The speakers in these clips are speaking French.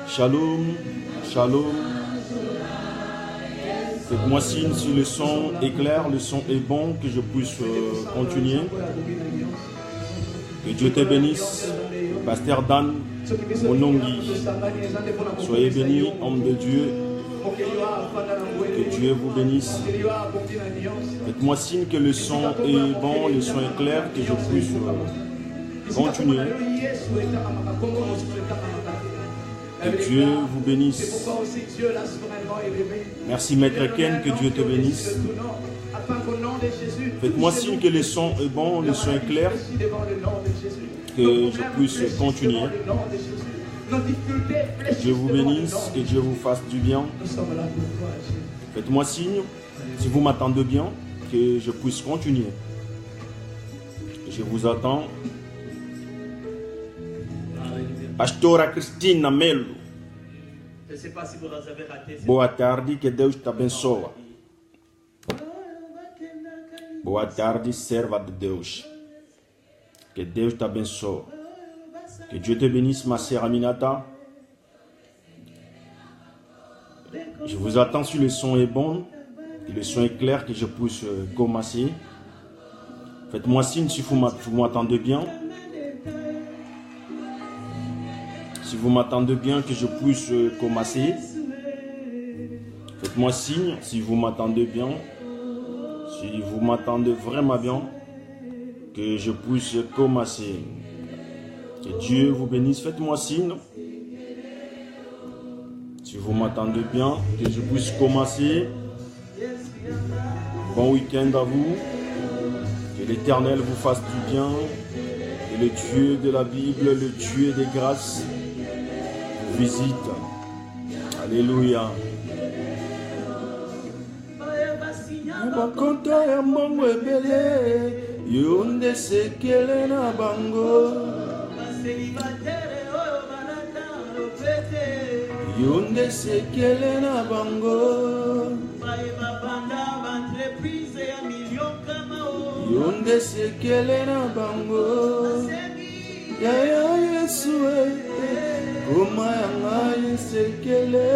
Shalom, shalom. Faites-moi signe si le son est clair, le son est bon, que je puisse continuer. Que Dieu te bénisse, Pasteur Dan Monongi. Soyez bénis, homme de Dieu. Que Dieu vous bénisse. Faites-moi signe que le son est bon, le son est clair, que je puisse continuer. Que Dieu vous bénisse. Merci Maître Ken, que Dieu te bénisse. Faites-moi signe que le son est bon, le son est clair, que je puisse continuer. Que Dieu vous bénisse, que Dieu vous fasse du bien. Faites-moi signe, si vous m'attendez bien, que je puisse continuer. Je vous attends. Pastora Cristina Melo. Je ne sais pas si vous avez raté. Boa tarde, que Deus te abençoe. Boa tarde, serva de Deus. Que Deus te abençoe. Que Dieu te bénisse, ma sœur Aminata. Je vous attends si le son est bon, et le son est clair, que je puisse commencer. Faites-moi signe si vous m'attendez bien. Si vous m'attendez bien, que je puisse commencer. Faites-moi signe si vous m'attendez bien. Si vous m'attendez vraiment bien, que je puisse commencer. Que Dieu vous bénisse. Faites-moi signe. Si vous m'attendez bien, que je puisse commencer. Bon week-end à vous. Que l'Éternel vous fasse du bien. Que le Dieu de la Bible, le Dieu des grâces, vous visite. Alléluia. Bakonta ya mbongo ebele yo nde sekele na bango yo nde sekele na bango yo nde sekele na bango ya Yesu koma ya ngai sekele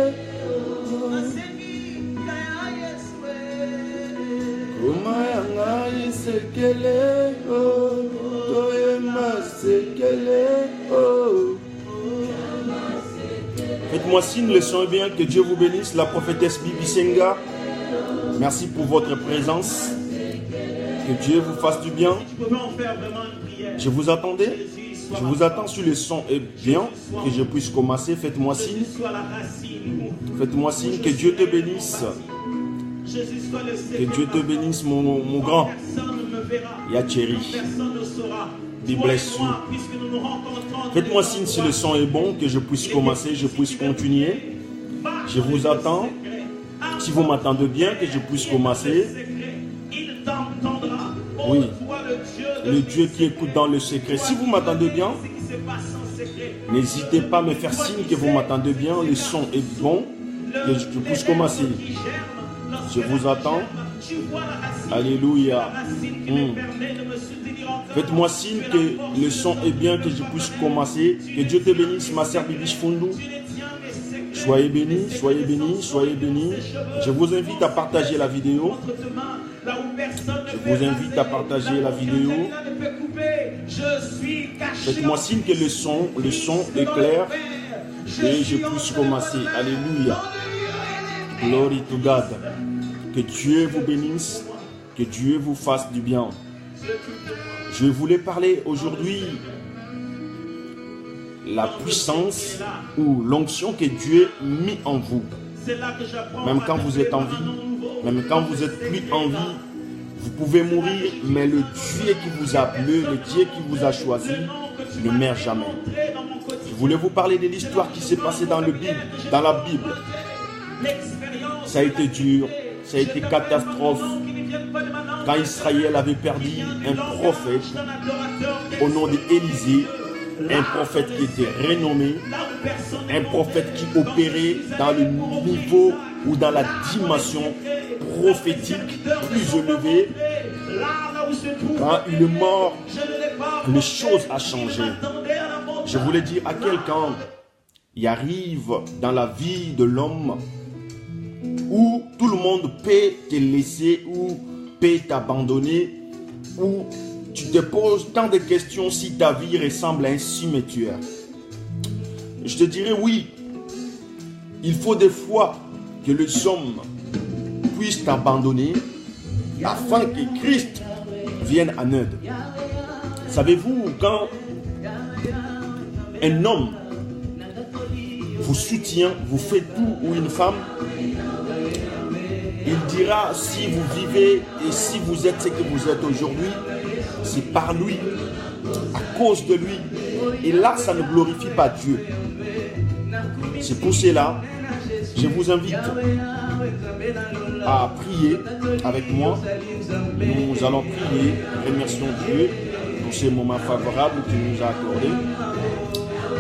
Faites-moi signe, le son est bien, que Dieu vous bénisse. La prophétesse Bibi Senga, merci pour votre présence. Que Dieu vous fasse du bien. Je vous attendais. Je vous attends sur le son est bien, que je puisse commencer. Faites-moi signe. Faites-moi signe, que Dieu te bénisse. Que Dieu te bénisse, mon grand. Yacheri. Be bless you. Faites-moi signe si le son est bon, que je puisse commencer, je puisse continuer. Je vous attends. Si vous m'attendez bien, que je puisse commencer. Oui. Le Dieu qui écoute dans le secret. Si vous m'attendez bien, n'hésitez pas à me faire signe que vous m'attendez bien. Le son est bon, que je puisse commencer. Je vous attends. Alléluia. Faites-moi signe que le son est bien, que je puisse commencer. Que Dieu te bénisse, ma sœur Bibi Fundu. Soyez bénis, soyez bénis, soyez bénis. Je vous invite à partager la vidéo. Je vous invite à partager la vidéo. Faites-moi signe que le son est clair et je puisse commencer. Alléluia. Glory to God. Que Dieu vous bénisse, que Dieu vous fasse du bien. Je voulais parler aujourd'hui la puissance ou l'onction que Dieu a mis en vous. Même quand vous êtes en vie, même quand vous êtes plus en vie, vous pouvez mourir, mais le Dieu qui vous a appelé, le Dieu qui vous a choisi, ne meurt jamais. Je voulais vous parler de l'histoire qui s'est passée dans la Bible. Ça a été dur, ça a été catastrophe. Quand Israël avait perdu un prophète au nom d'Élisée, un prophète qui était renommé, un prophète qui opérait dans le niveau ou dans la dimension prophétique plus élevée. Quand il est mort, les choses ont changé. Je voulais dire à quelqu'un, il arrive dans la vie de l'homme où tout le monde peut te laisser ou peut t'abandonner, où tu te poses tant de questions si ta vie ressemble à un cimetière. Je te dirais oui, il faut des fois que les hommes puissent t'abandonner afin que Christ vienne en aide. Savez-vous, quand un homme vous soutient, vous fait tout, ou une femme, il dira si vous vivez et si vous êtes ce que vous êtes aujourd'hui, c'est par lui, à cause de lui. Et là, ça ne glorifie pas Dieu. C'est pour cela, je vous invite à prier avec moi. Nous allons prier, remercions Dieu pour ces moments favorables qu'il nous a accordés.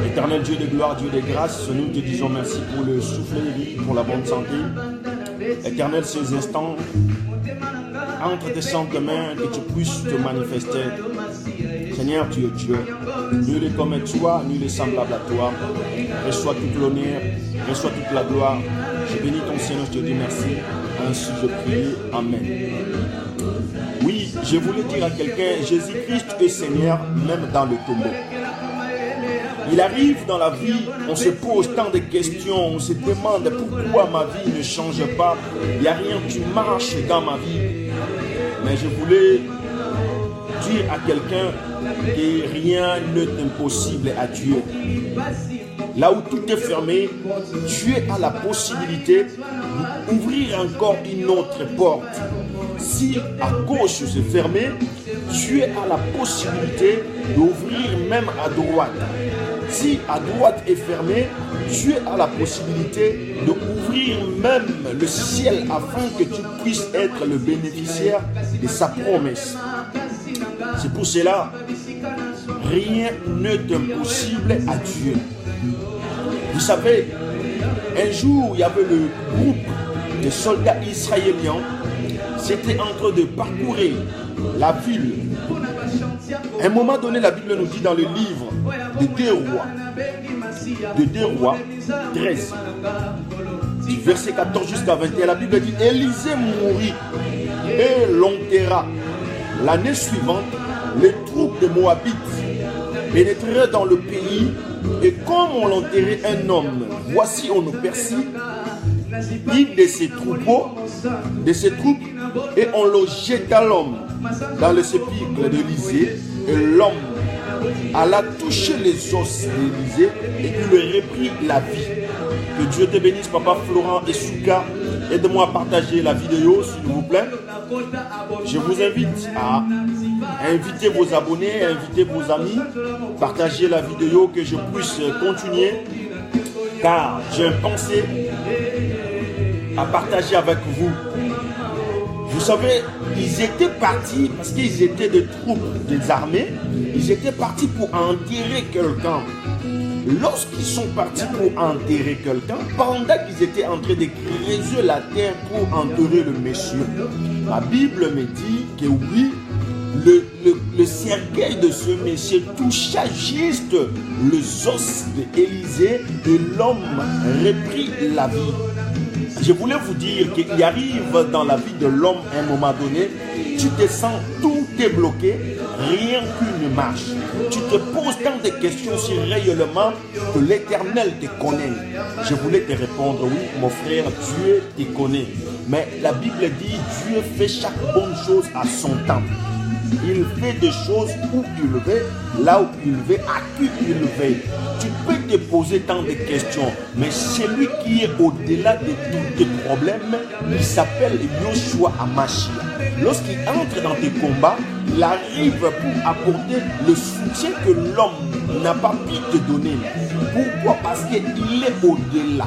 Éternel Dieu de gloire, Dieu de grâce, nous te disons merci pour le souffle de vie, pour la bonne santé. Éternel, ces instants, entre tes saintes mains, que tu puisses te manifester. Seigneur, tu es Dieu. Nul est comme toi, nul est semblable à toi. Reçois toute l'honneur, reçois toute la gloire. Je bénis ton Seigneur, je te dis merci. Ainsi je prie. Amen. Oui, je voulais dire à quelqu'un, Jésus-Christ est Seigneur, même dans le tombeau. Il arrive dans la vie, on se pose tant de questions, on se demande pourquoi ma vie ne change pas, il n'y a rien qui marche dans ma vie. Mais je voulais dire à quelqu'un que rien n'est impossible à Dieu. Là où tout est fermé, Dieu a la possibilité d'ouvrir encore une autre porte. Si à gauche c'est fermé, Dieu a la possibilité d'ouvrir même à droite. Si à droite est fermé, Dieu a la possibilité d'ouvrir même le ciel afin que tu puisses être le bénéficiaire de sa promesse. C'est pour cela, rien n'est impossible à Dieu. Vous savez, un jour, il y avait le groupe de soldats israéliens. C'était en train de parcourir la ville. À un moment donné, la Bible nous dit dans le livre de 2 Rois 13, du verset 14 jusqu'à 21, la Bible dit, Élisée mourut et l'enterra. L'année suivante, les troupes de Moabites pénétrèrent dans le pays, et comme on l'enterrait un homme, voici on nous perçut une de ses troupes, et on le jeta l'homme dans le sépulcre d'Élisée, et l'homme alla toucher les os d'Élisée et il lui reprit la vie. Que Dieu te bénisse, Papa Florent et Souka. Aide-moi à partager la vidéo, s'il vous plaît. Je vous invite à inviter vos abonnés, à inviter vos amis, partager la vidéo, que je puisse continuer, car j'ai une pensée à partager avec vous. Vous savez, ils étaient partis, parce qu'ils étaient des troupes des armées, ils étaient partis pour enterrer quelqu'un. Lorsqu'ils sont partis pour enterrer quelqu'un, pendant qu'ils étaient en train de creuser la terre pour enterrer le monsieur, la Bible me dit que oui, le cercueil de ce monsieur toucha juste les os d'Élisée et l'homme reprit la vie. Je voulais vous dire qu'il arrive dans la vie de l'homme à un moment donné, tu te sens tout est bloqué, rien qui ne marche. Tu te poses tant de questions si réellement que l'Éternel te connaît. Je voulais te répondre, oui, mon frère, Dieu te connaît. Mais la Bible dit, Dieu fait chaque bonne chose à son temps. Il fait des choses où il veut, là où il veut, à qui il veut. Tu peux te poser tant de questions, mais celui qui est au-delà de tous tes problèmes, il s'appelle Yoshua Hamashia. Lorsqu'il entre dans tes combats, il arrive pour apporter le soutien que l'homme n'a pas pu te donner. Pourquoi? Parce qu'il est au-delà.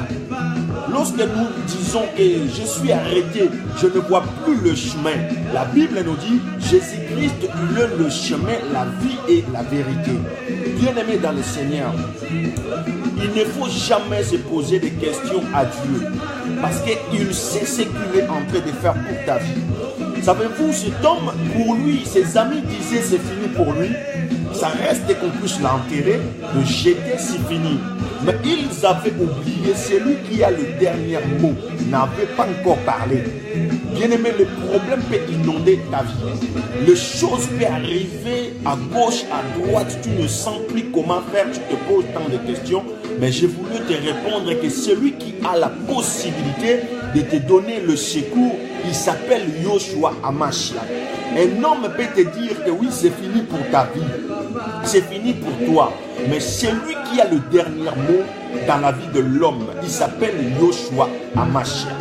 lorsque nous disons que je suis arrêté, je ne vois plus le chemin, la Bible nous dit Jésus-Christ, il est le chemin, la vie et la vérité. Bien-aimé dans le Seigneur, il ne faut jamais se poser des questions à Dieu parce qu'il sait ce qu'il est en train de faire pour ta vie. Savez-vous, cet homme, pour lui, ses amis disaient c'est fini pour lui. Ça reste qu'on puisse l'enterrer, le jeter, c'est fini. Mais ils avaient oublié, celui qui a le dernier mot n'avait pas encore parlé. Bien-aimé, le problème peut inonder ta vie. Les choses peuvent arriver à gauche, à droite, tu ne sens plus comment faire, tu te poses tant de questions. Mais je voulais te répondre que celui qui a la possibilité de te donner le secours, il s'appelle Yoshua Hamashiach. Un homme peut te dire que oui, c'est fini pour ta vie, c'est fini pour toi. Mais celui qui a le dernier mot dans la vie de l'homme, il s'appelle Yoshua Hamashiach.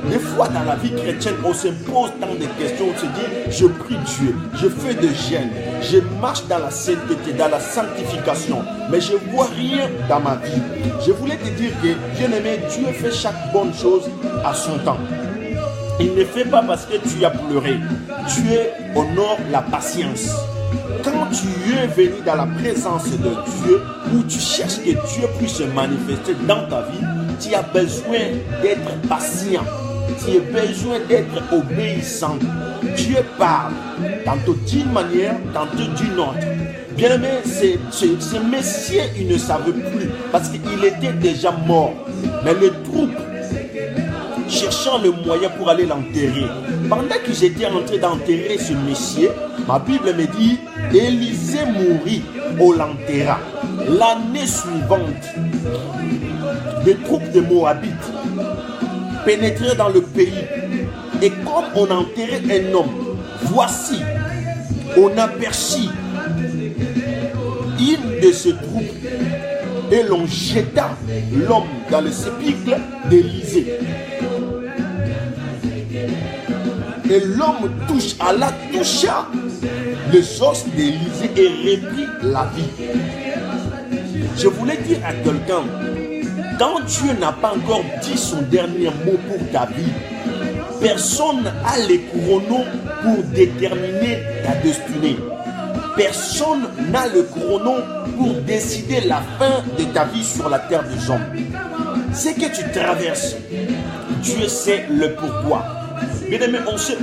Des fois dans la vie chrétienne, on se pose tant de questions, on se dit, je prie Dieu, je fais des jeûnes, je marche dans la sainteté, dans la sanctification, mais je ne vois rien dans ma vie. Je voulais te dire que, bien-aimé, Dieu fait chaque bonne chose à son temps. Il ne fait pas parce que tu as pleuré. Dieu honore la patience. Quand tu es venu dans la présence de Dieu, où tu cherches que Dieu puisse se manifester dans ta vie, tu as besoin d'être patient. Tu as besoin d'être obéissant. Dieu parle, tantôt d'une manière, tantôt d'une autre. Bien aimé, ce Messie, il ne savait plus, parce qu'il était déjà mort. Mais les troupes, cherchant le moyen pour aller l'enterrer. Pendant que j'étais en train d'enterrer ce Messie, ma Bible me dit, Élisée mourut au l'enterra. L'année suivante, les troupes de Moabites pénétraient dans le pays. Et comme on enterrait un homme, voici, on aperçut une de ces troupes et l'on jeta l'homme dans le sépulcre d'Élisée. Et l'homme toucha les os d'Élisée et reprit la vie. Je voulais dire à quelqu'un, quand Dieu n'a pas encore dit son dernier mot pour ta vie, personne n'a les chronos pour déterminer ta destinée. Personne n'a le chrono pour décider la fin de ta vie sur la terre des hommes. Ce que tu traverses, Dieu sait le pourquoi. Bien aimé,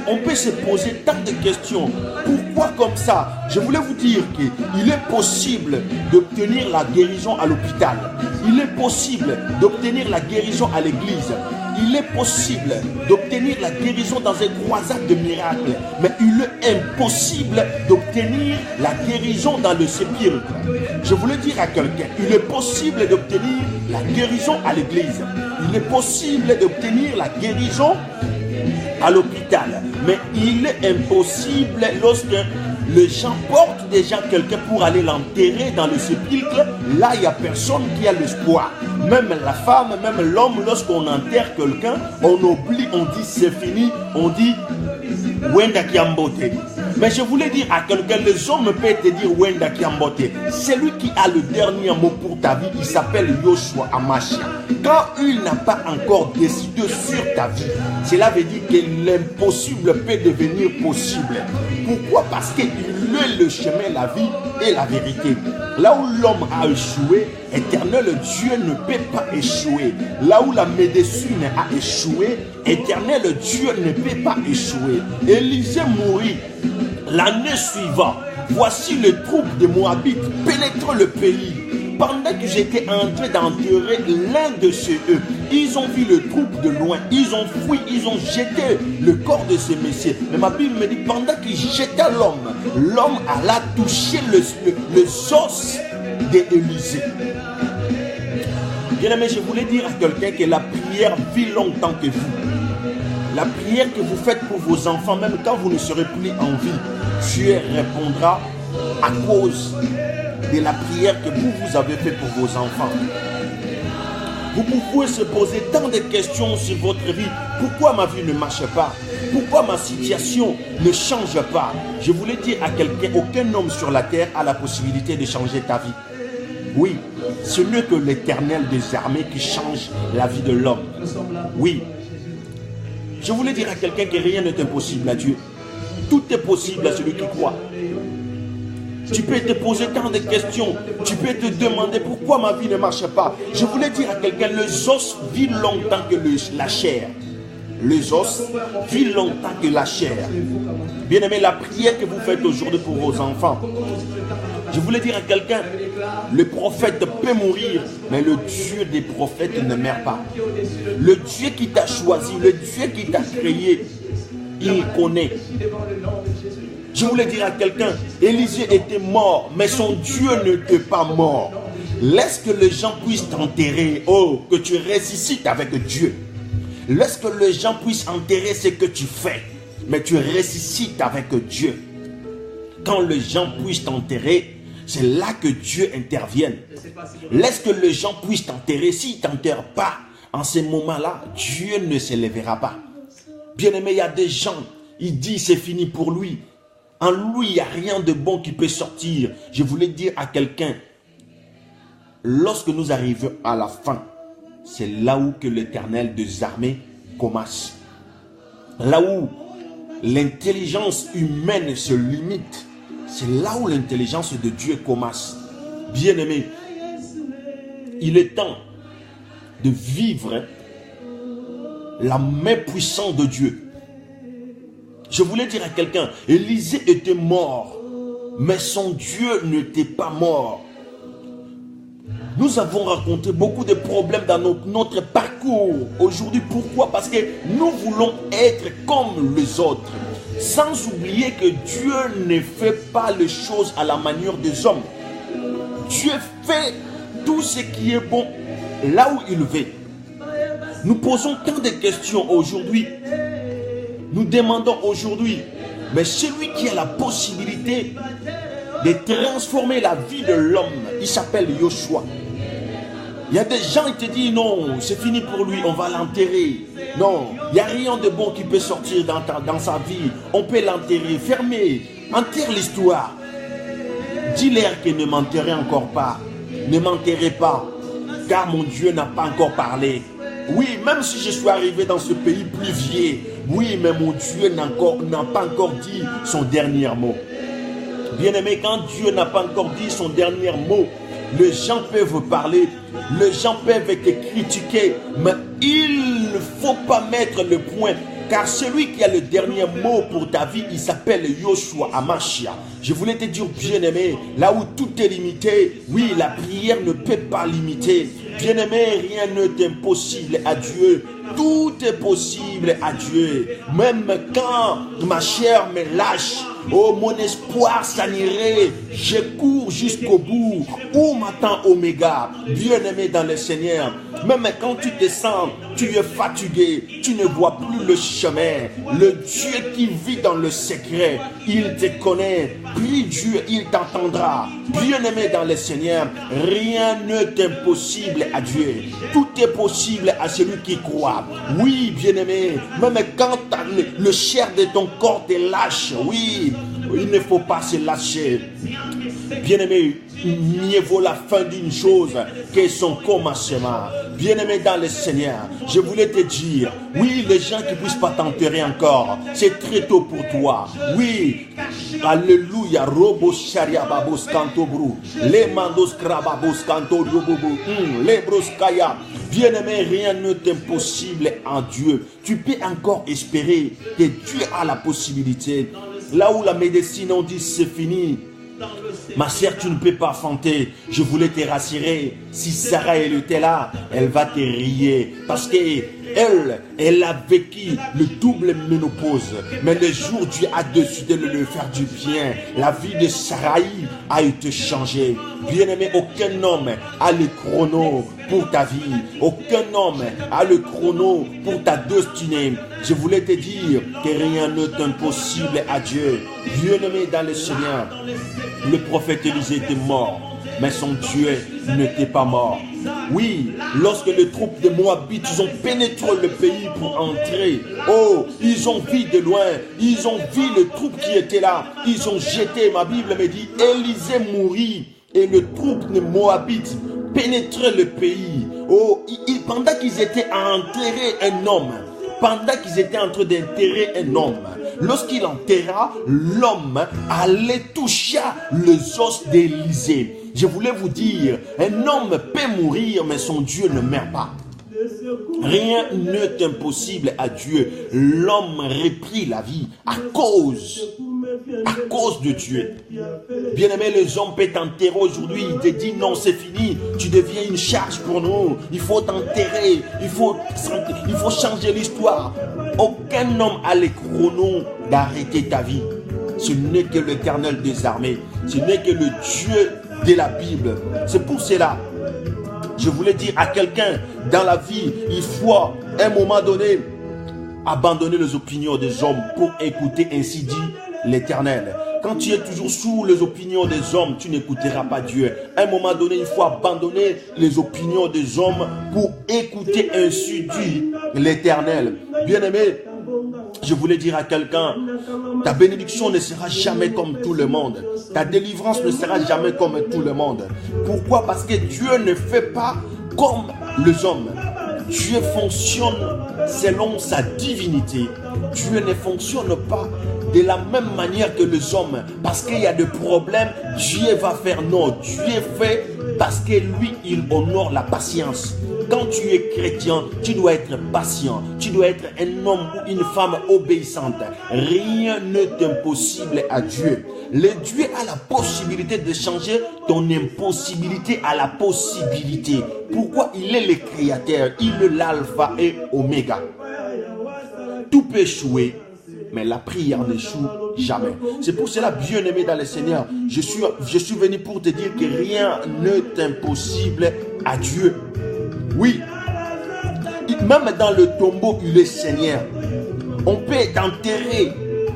on peut se poser tant de questions. Pourquoi comme ça? Je voulais vous dire qu'il est possible d'obtenir la guérison à l'hôpital. Il est possible d'obtenir la guérison à l'église. Il est possible d'obtenir la guérison dans une croisade de miracles. Mais il est impossible d'obtenir la guérison dans le sépulcre. Je voulais dire à quelqu'un, il est possible d'obtenir la guérison à l'église. Il est possible d'obtenir la guérison à l'hôpital. Mais il est impossible lorsque les gens portent déjà quelqu'un pour aller l'enterrer dans le sépulcre. Là, il n'y a personne qui a l'espoir. Même la femme, même l'homme, lorsqu'on enterre quelqu'un, on oublie, on dit c'est fini, on dit Wenda Kiambote. Mais je voulais dire à quelqu'un, les hommes peuvent te dire Wenda Kiambote. Celui qui a le dernier mot pour ta vie, il s'appelle Yoshua Hamashiach. Quand il n'a pas encore décidé sur ta vie, cela veut dire que l'impossible peut devenir possible. Pourquoi? Parce qu'il est le chemin, la vie et la vérité. Là où l'homme a échoué, éternel Dieu ne peut pas échouer. Là où la médecine a échoué, éternel Dieu ne peut pas échouer. Élisée mourut l'année suivante. Voici les troupes de Moabites pénétrent le pays. Pendant que j'étais en train d'enterrer l'un de ceux, ils ont vu le troupe de loin, ils ont fui, ils ont jeté le corps de ce messieurs. Mais ma Bible me dit, pendant qu'ils jetaient l'homme, l'homme alla toucher le os d'Élisée. Bien aimé, je voulais dire à quelqu'un que la prière vit longtemps que vous. La prière que vous faites pour vos enfants, même quand vous ne serez plus en vie, Dieu répondra à cause de la prière que vous avez fait pour vos enfants. Vous pouvez se poser tant de questions sur votre vie. Pourquoi ma vie ne marche pas? Pourquoi ma situation ne change pas? Je voulais dire à quelqu'un, aucun homme sur la terre a la possibilité de changer ta vie. Oui, ce n'est que l'Éternel des armées qui change la vie de l'homme. Oui. Je voulais dire à quelqu'un que rien n'est impossible à Dieu. Tout est possible à celui qui croit. Tu peux te poser tant de questions. Tu peux te demander pourquoi ma vie ne marche pas. Je voulais dire à quelqu'un, les os vivent longtemps que la chair. Les os vivent longtemps que la chair. Bien-aimé, la prière que vous faites aujourd'hui pour vos enfants. Je voulais dire à quelqu'un, le prophète peut mourir, mais le Dieu des prophètes ne meurt pas. Le Dieu qui t'a choisi, le Dieu qui t'a créé, il connaît. Je voulais dire à quelqu'un, Élisée était mort, mais son Dieu n'était pas mort. Laisse que les gens puissent t'enterrer, oh, que tu ressuscites avec Dieu. Laisse que les gens puissent enterrer ce que tu fais, mais tu ressuscites avec Dieu. Quand les gens puissent t'enterrer, c'est là que Dieu intervienne. Laisse que les gens puissent t'enterrer. S'ils ne t'enterrent pas, en ce moment-là, Dieu ne se lèvera pas. Bien-aimé, il y a des gens, ils disent c'est fini pour lui. En lui, il n'y a rien de bon qui peut sortir. Je voulais dire à quelqu'un, lorsque nous arrivons à la fin, c'est là où que l'Éternel des armées commence. Là où l'intelligence humaine se limite, c'est là où l'intelligence de Dieu commence. Bien-aimé, il est temps de vivre la main puissante de Dieu. Je voulais dire à quelqu'un, Élisée était mort, mais son Dieu n'était pas mort. Nous avons rencontré beaucoup de problèmes dans notre parcours aujourd'hui. Pourquoi? Parce que nous voulons être comme les autres. Sans oublier que Dieu ne fait pas les choses à la manière des hommes. Dieu fait tout ce qui est bon là où il veut. Nous posons tant de questions aujourd'hui. Nous demandons aujourd'hui, mais celui qui a la possibilité de transformer la vie de l'homme, il s'appelle Yoshua. Il y a des gens qui te disent non, c'est fini pour lui, on va l'enterrer. Non, il n'y a rien de bon qui peut sortir dans sa vie. On peut l'enterrer, fermer, enterre l'histoire. Dis-leur que ne m'enterrez encore pas, ne m'enterrez pas, car mon Dieu n'a pas encore parlé. Oui, même si je suis arrivé dans ce pays pluvieux, oui, mais mon Dieu n'a pas encore dit son dernier mot. Bien-aimé, quand Dieu n'a pas encore dit son dernier mot, les gens peuvent parler, les gens peuvent te critiquer, mais il ne faut pas mettre le point, car celui qui a le dernier mot pour ta vie, il s'appelle Yoshua Amashia. Je voulais te dire, bien-aimé, là où tout est limité, oui, la prière ne peut pas limiter. Bien-aimé, rien n'est impossible à Dieu. Tout est possible à Dieu. Même quand ma chair me lâche, oh, mon espoir s'anirait. Je cours jusqu'au bout. Où m'attend Oméga? Bien-aimé dans le Seigneur. Même quand tu descends, tu es fatigué. Tu ne vois plus le chemin. Le Dieu qui vit dans le secret, il te connaît. Prie Dieu, il t'entendra. Bien-aimé dans le Seigneur, rien n'est impossible à Dieu. Tout est possible à celui qui croit. Oui, bien-aimé, même quand le chair de ton corps te lâche, oui, il ne faut pas se lâcher. Bien-aimé, mieux vaut la fin d'une chose que son commencement. Bien-aimé dans le Seigneur, je voulais te dire, oui, les gens qui ne puissent pas t'enterrer encore, c'est très tôt pour toi. Oui, alléluia, robo sharia babos canto brou, les mandos krababos canto yobobo, les broskaya. Bien-aimé, rien n'est impossible en Dieu. Tu peux encore espérer que Dieu a la possibilité. Là où la médecine on dit c'est fini, ma sœur, tu ne peux pas fanter. Je voulais te rassurer. Si Sarah elle était là, elle va te rire. Parce que elle a vécu le double ménopause. Mais le jour où Dieu a décidé de lui faire du bien, la vie de Sarah a été changée. Bien-aimé, aucun homme a le chrono pour ta vie. Aucun homme a le chrono pour ta destinée. Je voulais te dire que rien n'est impossible à Dieu. Bien-aimé dans le Seigneur, le prophète Élisée était mort, mais son Dieu n'était pas mort. Oui, lorsque les troupes de Moabites ils ont pénétré le pays pour entrer, oh, ils ont vu de loin, ils ont vu les troupes qui étaient là, ils ont jeté, ma Bible me dit, Élisée mourit et les troupes de Moabites pénétraient le pays. Oh, ils pendant qu'ils étaient à enterrer un homme, pendant qu'ils étaient en train d'enterrer un homme, lorsqu'il enterra, l'homme allait toucher les os d'Élisée. Je voulais vous dire, un homme peut mourir, mais son Dieu ne meurt pas. Rien n'est impossible à Dieu. L'homme reprit la vie à cause de Dieu. Bien-aimé, les hommes peuvent t'enterrer aujourd'hui. Ils te disent non, c'est fini. Tu deviens une charge pour nous. Il faut t'enterrer. Il faut changer l'histoire. Aucun homme a le chrono d'arrêter ta vie. Ce n'est que l'Éternel des armées. Ce n'est que le Dieu de la Bible. C'est pour cela. Je voulais dire à quelqu'un, dans la vie, il faut à un moment donné abandonner les opinions des hommes pour écouter ainsi dit l'Éternel. Quand tu es toujours sous les opinions des hommes, tu n'écouteras pas Dieu. À un moment donné, il faut abandonner les opinions des hommes pour écouter ainsi dit l'Éternel. Bien-aimé, je voulais dire à quelqu'un, ta bénédiction ne sera jamais comme tout le monde. Ta délivrance ne sera jamais comme tout le monde. Pourquoi? Parce que Dieu ne fait pas comme les hommes. Dieu fonctionne selon sa divinité. Dieu ne fonctionne pas de la même manière que les hommes. Parce qu'il y a des problèmes, Dieu va faire non. Dieu fait parce que lui, il honore la patience. Quand tu es chrétien, tu dois être patient. Tu dois être un homme ou une femme obéissante. Rien n'est impossible à Dieu. Le Dieu a la possibilité de changer ton impossibilité à la possibilité. Pourquoi? Il est le créateur. Il est l'alpha et oméga. Tout peut échouer, mais la prière n'échoue jamais. C'est pour cela, bien-aimé dans le Seigneur, je suis venu pour te dire que rien n'est impossible à Dieu. Oui, même dans le tombeau, il est Seigneur. On peut t'enterrer.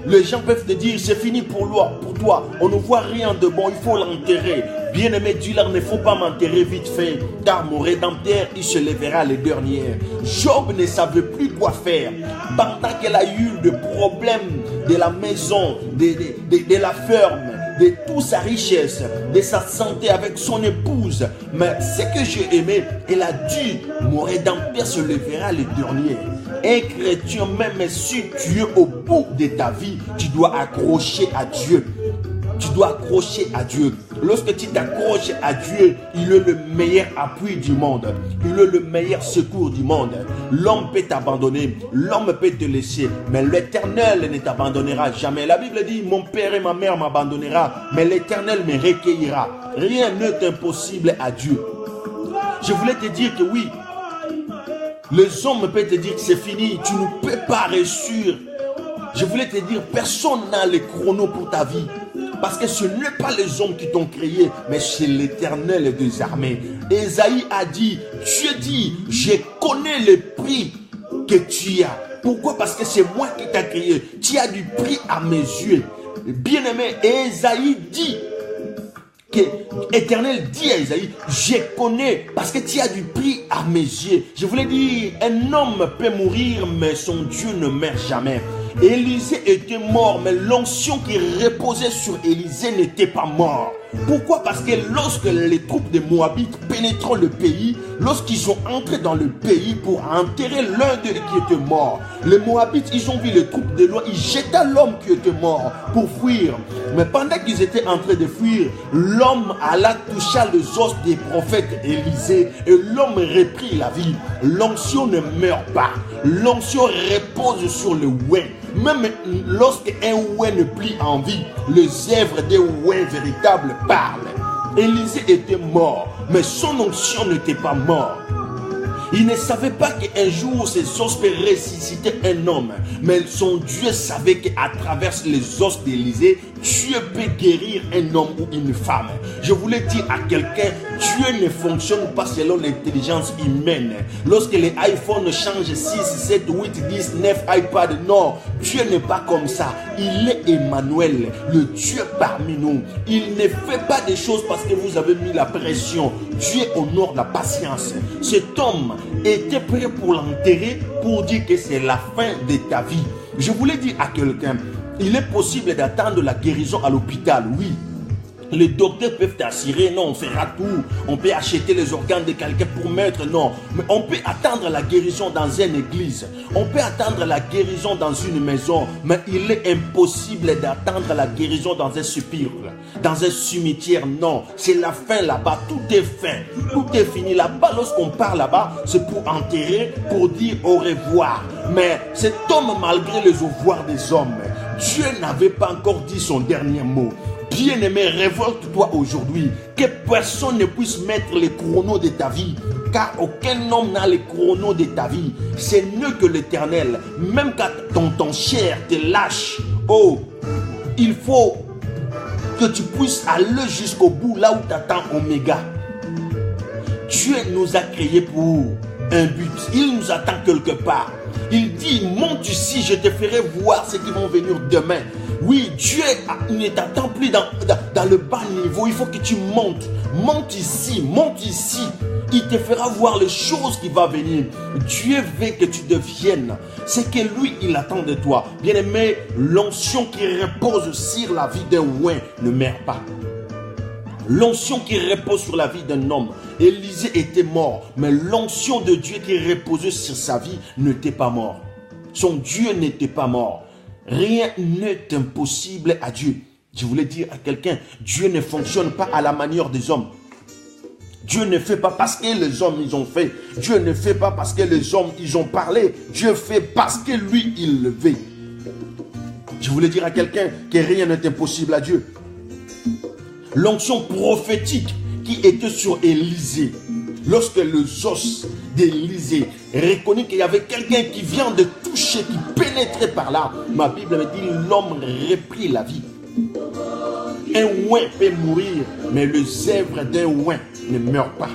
Les gens peuvent te dire, c'est fini pour toi. On ne voit rien de bon, il faut l'enterrer. Bien-aimé, dis-leur, il ne faut pas m'enterrer vite fait, car mon Rédempteur, il se lèvera les derniers. Job ne savait plus quoi faire. Pendant qu'elle a eu des problèmes de la maison, de la ferme, de toute sa richesse, de sa santé avec son épouse. Mais ce que j'ai aimé, elle a dit, mon Rédempteur se lèvera les derniers. Un chrétien, même si tu es au bout de ta vie, tu dois accrocher à Dieu. Tu dois accrocher à Dieu. Lorsque tu t'accroches à Dieu, il est le meilleur appui du monde. Il est le meilleur secours du monde. L'homme peut t'abandonner, l'homme peut te laisser, mais l'Éternel ne t'abandonnera jamais. La Bible dit, mon père et ma mère m'abandonnera, mais l'Éternel me recueillera. Rien n'est impossible à Dieu. Je voulais te dire que oui, les hommes peuvent te dire que c'est fini, tu ne peux pas réussir. Je voulais te dire, personne n'a le chrono pour ta vie. Parce que ce n'est pas les hommes qui t'ont créé, mais c'est l'Éternel des armées. Ésaïe a dit, Dieu dit, je connais le prix que tu as. Pourquoi? Parce que c'est moi qui t'ai créé. Tu as du prix à mes yeux. Bien-aimé, Ésaïe dit, Éternel dit à Ésaïe, je connais parce que tu as du prix à mes yeux. Je voulais dire, un homme peut mourir, mais son Dieu ne meurt jamais. Élisée était mort, mais l'onction qui reposait sur Élisée n'était pas mort. Pourquoi? Parce que lorsque les troupes de Moabites pénétrent le pays, lorsqu'ils sont entrés dans le pays pour enterrer l'un d'eux qui était mort, les Moabites, ils ont vu les troupes de loin, ils jetaient l'homme qui était mort pour fuir. Mais pendant qu'ils étaient en train de fuir, l'homme alla toucher les os des prophètes Élisée et l'homme reprit la vie. L'onction ne meurt pas. L'onction repose sur le ouin. Même lorsqu'un ouin ne plie en vie, les œuvres des ouins véritables parlent. Élisée était mort, mais son onction n'était pas morte. Il ne savait pas qu'un jour ses os peut ressusciter un homme. Mais son Dieu savait qu'à travers les os d'Élisée, Dieu peut guérir un homme ou une femme. Je voulais dire à quelqu'un, Dieu ne fonctionne pas selon l'intelligence humaine. Lorsque les iPhones changent 6, 7, 8, 10, 9 iPads, non, Dieu n'est pas comme ça. Il est Emmanuel, le Dieu parmi nous. Il ne fait pas des choses parce que vous avez mis la pression. Dieu honore la patience. Cet homme était prêt pour l'enterrer, pour dire que c'est la fin de ta vie. Je voulais dire à quelqu'un, il est possible d'attendre la guérison à l'hôpital, oui. Les docteurs peuvent t'assurer, non, on fera tout. On peut acheter les organes de quelqu'un pour mettre, non. Mais on peut attendre la guérison dans une église. On peut attendre la guérison dans une maison. Mais il est impossible d'attendre la guérison dans un sépulcre, dans un cimetière. Non, c'est la fin là-bas. Tout est fin. Tout est fini. Là-bas, lorsqu'on part là-bas, c'est pour enterrer, pour dire au revoir. Mais cet homme, malgré les au revoir des hommes, Dieu n'avait pas encore dit son dernier mot. Bien-aimé, révolte-toi aujourd'hui, que personne ne puisse mettre les chronos de ta vie, car aucun homme n'a les chronos de ta vie. C'est mieux que l'Éternel. Même quand ton chair te lâche, oh, il faut que tu puisses aller jusqu'au bout, là où t'attends Oméga. Dieu nous a créés pour un but. Il nous attend quelque part. Il dit, monte ici, je te ferai voir ce qui vont venir demain. Oui, Dieu ne t'attend plus dans le bas niveau. Il faut que tu montes. Monte ici, monte ici. Il te fera voir les choses qui vont venir. Dieu veut que tu deviennes ce que lui, il attend de toi. Bien-aimé, l'onction qui repose sur la vie d'un oin ne meurt pas. L'onction qui repose sur la vie d'un homme. Élisée était mort, mais l'onction de Dieu qui reposait sur sa vie n'était pas mort. Son Dieu n'était pas mort. Rien n'est impossible à Dieu. Je voulais dire à quelqu'un, Dieu ne fonctionne pas à la manière des hommes. Dieu ne fait pas parce que les hommes ils ont fait. Dieu ne fait pas parce que les hommes ils ont parlé. Dieu fait parce que lui il le veut. Je voulais dire à quelqu'un que rien n'est impossible à Dieu. L'onction prophétique qui était sur Élisée, lorsque les os d'Élisée reconnut qu'il y avait quelqu'un qui vient de toucher, qui pénétrait par là, ma Bible me dit l'homme reprit la vie. Un oin peut mourir, mais le zèbre d'un oin ne meurt pas.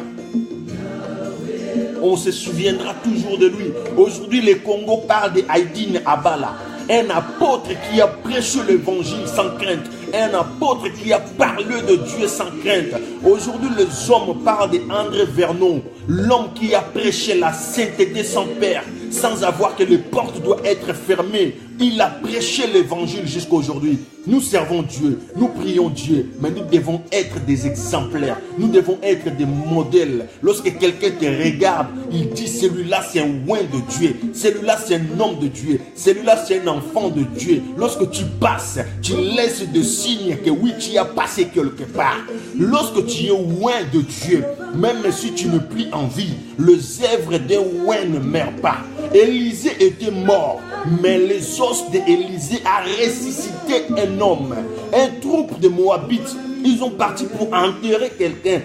On se souviendra toujours de lui. Aujourd'hui, le Congo parle de Haïdine Abala, un apôtre qui a prêché l'évangile sans crainte, un apôtre qui a parlé de Dieu sans crainte. Aujourd'hui, les hommes parlent d'André Vernon, l'homme qui a prêché la sainteté sans père, sans avoir que les portes doivent être fermées. Il a prêché l'évangile jusqu'à aujourd'hui. Nous servons Dieu, nous prions Dieu, mais nous devons être des exemplaires. Nous devons être des modèles. Lorsque quelqu'un te regarde, il dit celui-là c'est un oin de Dieu, celui-là c'est un homme de Dieu, celui-là c'est un enfant de Dieu. Lorsque tu passes, tu laisses des signes que oui, tu as passé quelque part. Lorsque tu es oin de Dieu, même si tu ne plies en vie, le zèbre d'un oin ne meurt pas. Élisée était mort, mais les os d'Élisée a ressuscité un homme. Un troupe de Moabites, ils ont parti pour enterrer quelqu'un.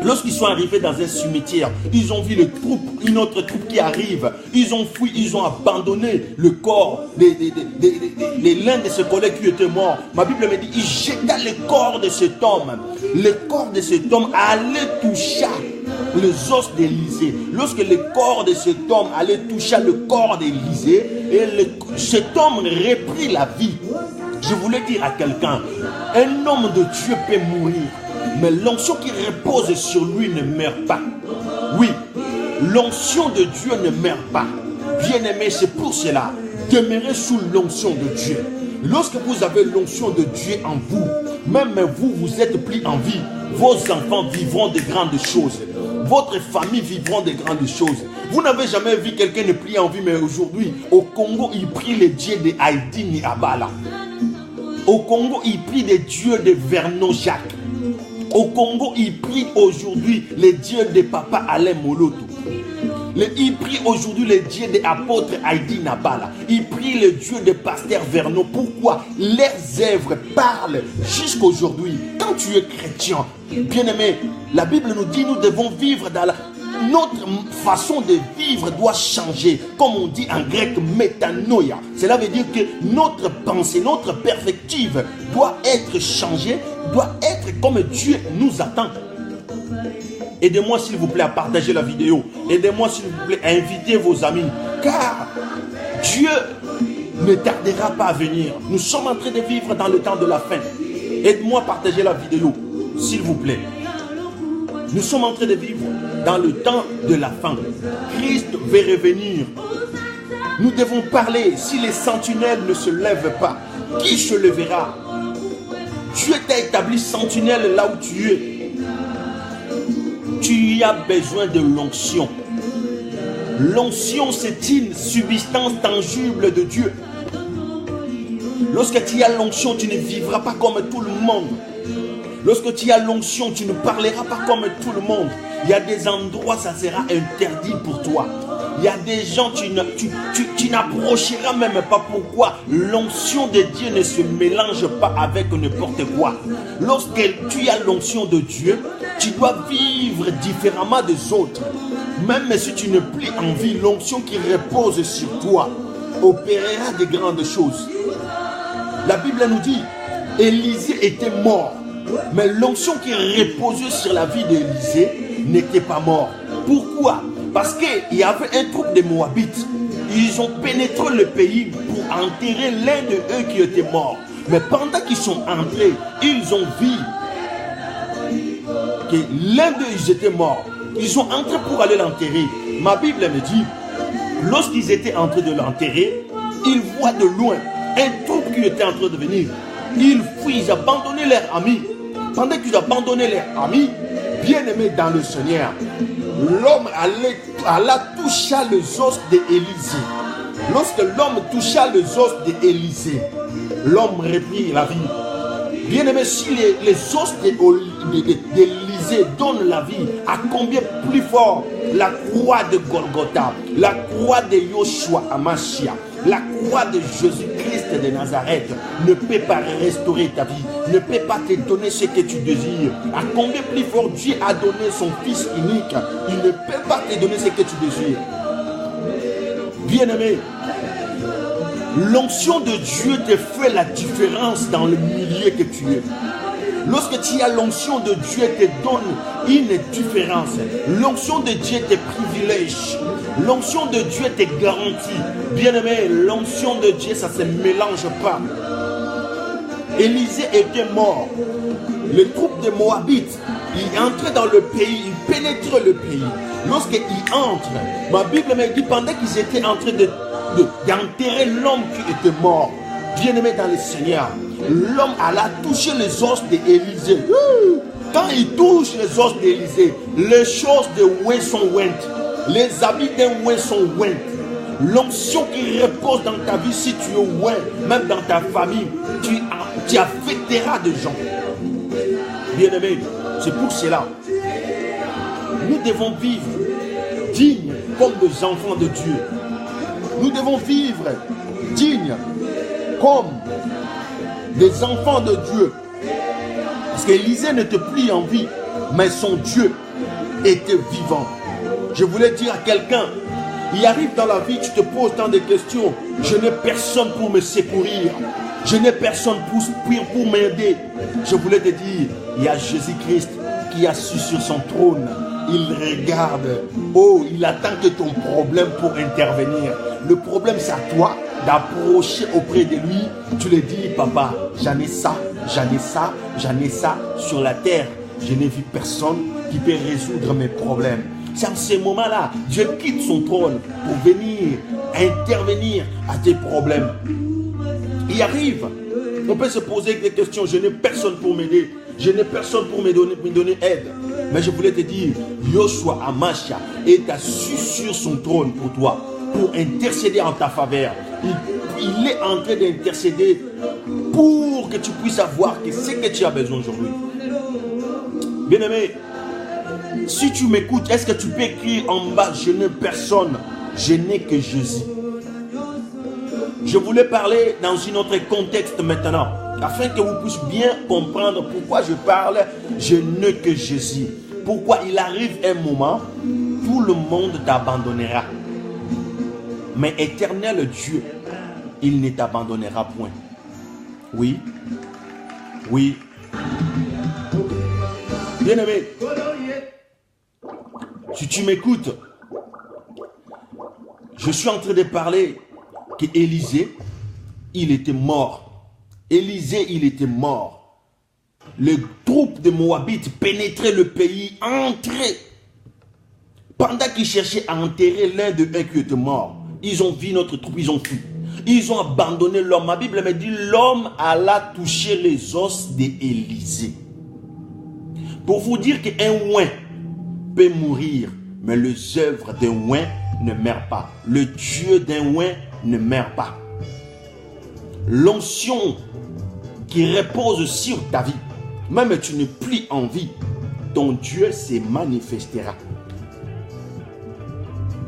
Lorsqu'ils sont arrivés dans un cimetière, ils ont vu une autre troupe qui arrive. Ils ont fui, ils ont abandonné le corps de l'un de ses collègues qui était mort. Ma Bible me dit, il jeta le corps de cet homme. Le corps de cet homme allait toucher les os d'Élisée. Lorsque le corps de cet homme allait toucher le corps d'Élisée, cet homme reprit la vie. Je voulais dire à quelqu'un, un homme de Dieu peut mourir, mais l'onction qui repose sur lui ne meurt pas. Oui, l'onction de Dieu ne meurt pas. Bien-aimé, c'est pour cela, demeurez sous l'onction de Dieu. Lorsque vous avez l'onction de Dieu en vous, même vous, vous êtes pris en vie, vos enfants vivront de grandes choses. Votre famille vivront de grandes choses. Vous n'avez jamais vu quelqu'un ne prier en vie, mais aujourd'hui, au Congo, il prie les dieux de Haïdine Abala. Au Congo, il prie les dieux de Vernon Jacques. Au Congo, il prie aujourd'hui les dieux de Papa Alain Moloto. Il prie aujourd'hui les dieux de l'apôtre Haïdine Abala. Il prie les dieux de Pasteur Vernon. Pourquoi? Leurs œuvres parlent jusqu'à aujourd'hui. Quand tu es chrétien, bien-aimé, la Bible nous dit nous devons vivre dans notre façon de vivre doit changer. Comme on dit en grec, métanoïa. Cela veut dire que notre pensée, notre perspective doit être changée, doit être comme Dieu nous attend. Aidez-moi s'il vous plaît à partager la vidéo. Aidez-moi s'il vous plaît à inviter vos amis. Car Dieu ne tardera pas à venir. Nous sommes en train de vivre dans le temps de la fin. Aide-moi à partager la vidéo, s'il vous plaît. Nous sommes en train de vivre dans le temps de la fin. Christ va revenir. Nous devons parler. Si les sentinelles ne se lèvent pas, qui se lèvera? Dieu t'a établi sentinelle là où tu es. Tu as besoin de l'onction. L'onction, c'est une substance tangible de Dieu. Lorsque tu as l'onction, tu ne vivras pas comme tout le monde. Lorsque tu as l'onction, tu ne parleras pas comme tout le monde. Il y a des endroits, ça sera interdit pour toi. Il y a des gens, tu n'approcheras même pas. Pourquoi? L'onction de Dieu ne se mélange pas avec n'importe quoi. Lorsque tu as l'onction de Dieu, tu dois vivre différemment des autres. Même si tu n'es plus en vie, l'onction qui repose sur toi opérera de grandes choses. La Bible nous dit, Élisée était mort. Mais l'onction qui reposait sur la vie d'Élisée n'était pas mort. Pourquoi? Parce qu'il y avait un groupe de Moabites. Ils ont pénétré le pays pour enterrer l'un de eux qui était mort. Mais pendant qu'ils sont entrés, ils ont vu que l'un d'eux était mort. Ils sont entrés pour aller l'enterrer. Ma Bible me dit, lorsqu'ils étaient en train de l'enterrer, ils voient de loin un groupe qui était en train de venir. Ils fuient, ils abandonnaient leurs amis. Pendant qu'ils abandonnaient leurs amis, bien-aimés dans le Seigneur, l'homme alla toucher les os d'Élisée. Lorsque l'homme toucha les os d'Élisée, l'homme reprit la vie. Bien-aimés, si les os d'Élisée donnent la vie, à combien plus fort la croix de Golgotha, la croix de Yoshua Amashia, la croix de Jésus-Christ de Nazareth ne peut pas restaurer ta vie, ne peut pas te donner ce que tu désires. À combien plus fort Dieu a donné son Fils unique, il ne peut pas te donner ce que tu désires. Bien-aimé, l'onction de Dieu te fait la différence dans le milieu que tu es. Lorsque tu as l'onction de Dieu, te donne une différence. L'onction de Dieu te privilège. L'onction de Dieu te garantit. Bien-aimé, l'onction de Dieu, ça ne se mélange pas. Élisée était mort. Le groupe de Moabites, il entrait dans le pays, il pénétrait le pays. Lorsqu'il entre, ma Bible me dit, pendant qu'ils étaient en train d'enterrer l'homme qui était mort, bien-aimé dans le Seigneur, l'homme alla toucher les os d'Élisée. Quand il touche les os d'Élisée, les choses de Oué sont ouintes. Les habits d'un Oué sont ouintes. L'onction qui repose dans ta vie, si tu es ouin, même dans ta famille, tu affecteras des gens. Bien-aimé, c'est pour cela. Nous devons vivre dignes comme des enfants de Dieu. Nous devons vivre dignes comme des enfants de Dieu. Parce qu'Élisée n'était plus en vie, mais son Dieu était vivant. Je voulais dire à quelqu'un, il arrive dans la vie, tu te poses tant de questions. Je n'ai personne pour me secourir. Je n'ai personne pour m'aider. Je voulais te dire, il y a Jésus-Christ qui est assis sur son trône. Il regarde. Oh, il attend que ton problème pour intervenir. Le problème, c'est à toi d'approcher auprès de lui. Tu lui dis, papa, j'en ai ça, j'en ai ça, j'en ai ça sur la terre. Je n'ai vu personne qui peut résoudre mes problèmes. C'est en ce moment-là, Dieu quitte son trône pour venir intervenir à tes problèmes. Il arrive. On peut se poser des questions. Je n'ai personne pour m'aider. Je n'ai personne pour me donner aide. Mais je voulais te dire, Yoshua Amashia est assis sur son trône pour toi, pour intercéder en ta faveur. Il est en train d'intercéder pour que tu puisses avoir que ce que tu as besoin aujourd'hui. Bien-aimé, si tu m'écoutes, est-ce que tu peux écrire en bas, je n'ai personne, je n'ai que Jésus. Je voulais parler dans un autre contexte maintenant, afin que vous puissiez bien comprendre pourquoi je parle, je n'ai que Jésus. Pourquoi il arrive un moment, tout le monde t'abandonnera. Mais éternel Dieu, il ne t'abandonnera point. Oui, oui. Bien-aimé, si tu m'écoutes, je suis en train de parler qu'Élisée, il était mort. Élisée, il était mort. Les troupes de Moabites pénétraient le pays, entraient. Pendant qu'ils cherchaient à enterrer l'un de eux qui était mort, ils ont vu notre troupe, ils ont fui. Ils ont abandonné l'homme. Ma Bible me dit, l'homme alla toucher les os d'Élisée. Pour vous dire qu'un oin peut mourir, mais les œuvres d'un oin ne meurent pas. Le Dieu d'un oin ne meurt pas. L'onction qui repose sur ta vie, même tu n'es plus en vie, ton Dieu se manifestera.